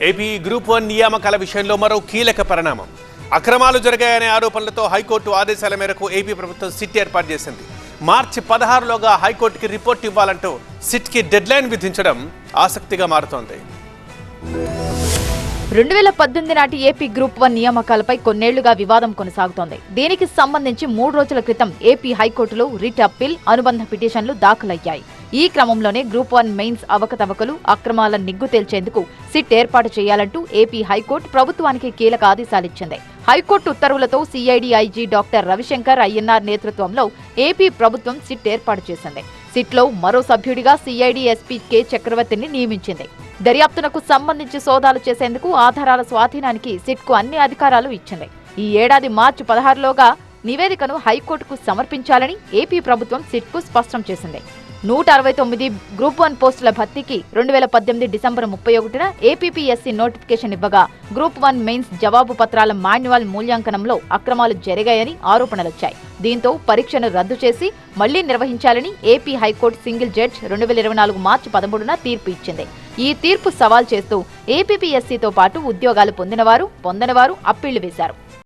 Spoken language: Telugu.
ఏపీ గ్రూప్ 1 నియామకాల విషయంలో మరో కీలక పరిణామం. అక్రమాలు జరిగాయనే ఆరోపణలతో హైకోర్టు ఆదేశాల మేరకు ఏపీ ప్రభుత్వం సిట్ ఏర్పాటు చేసింది. మార్చి 16లోగా హైకోర్టుకి రిపోర్ట్ ఇవ్వాలంటూ సిట్కి డెడ్లైన్ విధించడం ఆసక్తిగా మారుతోంది. 2018 నాటి ఏపీ గ్రూప్ 1 నియామకాలపై కొన్నేళ్లుగా వివాదం కొనసాగుతోంది. దీనికి సంబంధించి 3 రోజుల క్రితం ఏపీ హైకోర్టులో రిట్ అప్పీల్, అనుబంధ పిటిషన్లు దాఖలయ్యాయి. ఈ క్రమంలోనే గ్రూప్ 1 మెయిన్స్ అవకతవకలు, అక్రమాల నిగ్గు తేల్చేందుకు సిట్ ఏర్పాటు చేయాలంటూ ఏపీ హైకోర్టు ప్రభుత్వానికి కీలక ఆదేశాలిచ్చింది. హైకోర్టు ఉత్తర్వులతో CID IG doctor Ravishankar Ayyannar నేతృత్వంలో ఏపీ ప్రభుత్వం సిట్ ఏర్పాటు చేసింది. సిట్లో మరో సభ్యుడిగా సిఐడి ఎస్పీ కె చక్రవర్తిని నియమించింది. దర్యాప్తునకు సంబంధించి సోదాలు చేసేందుకు, ఆధారాల స్వాధీనానికి సిట్కు అన్ని అధికారాలు ఇచ్చింది. ఈ ఏడాది మార్చి 16లోగా నివేదికను హైకోర్టుకు సమర్పించాలని ఏపీ ప్రభుత్వం సిట్కు స్పష్టం చేసింది. 169 గ్రూప్ 1 పోస్టుల భర్తీకి 2018 డిసెంబర్ 31న ఏపీపీఎస్సీ నోటిఫికేషన్ ఇవ్వగా గ్రూప్ 1 మెయిన్స్ జవాబు పత్రాల మాన్యువల్ మూల్యాంకనంలో అక్రమాలు జరిగాయని ఆరోపణలొచ్చాయి. దీంతో పరీక్షను రద్దు చేసి మళ్లీ నిర్వహించాలని ఏపీ హైకోర్టు సింగిల్ జడ్జ్ 2024 మార్చి 13న తీర్పు ఇచ్చింది. ఈ తీర్పు సవాల్ చేస్తూ ఏపీపీఎస్సీతో పాటు ఉద్యోగాలు పొందినవారు, పొందనివారు అప్పీళ్లు వేశారు.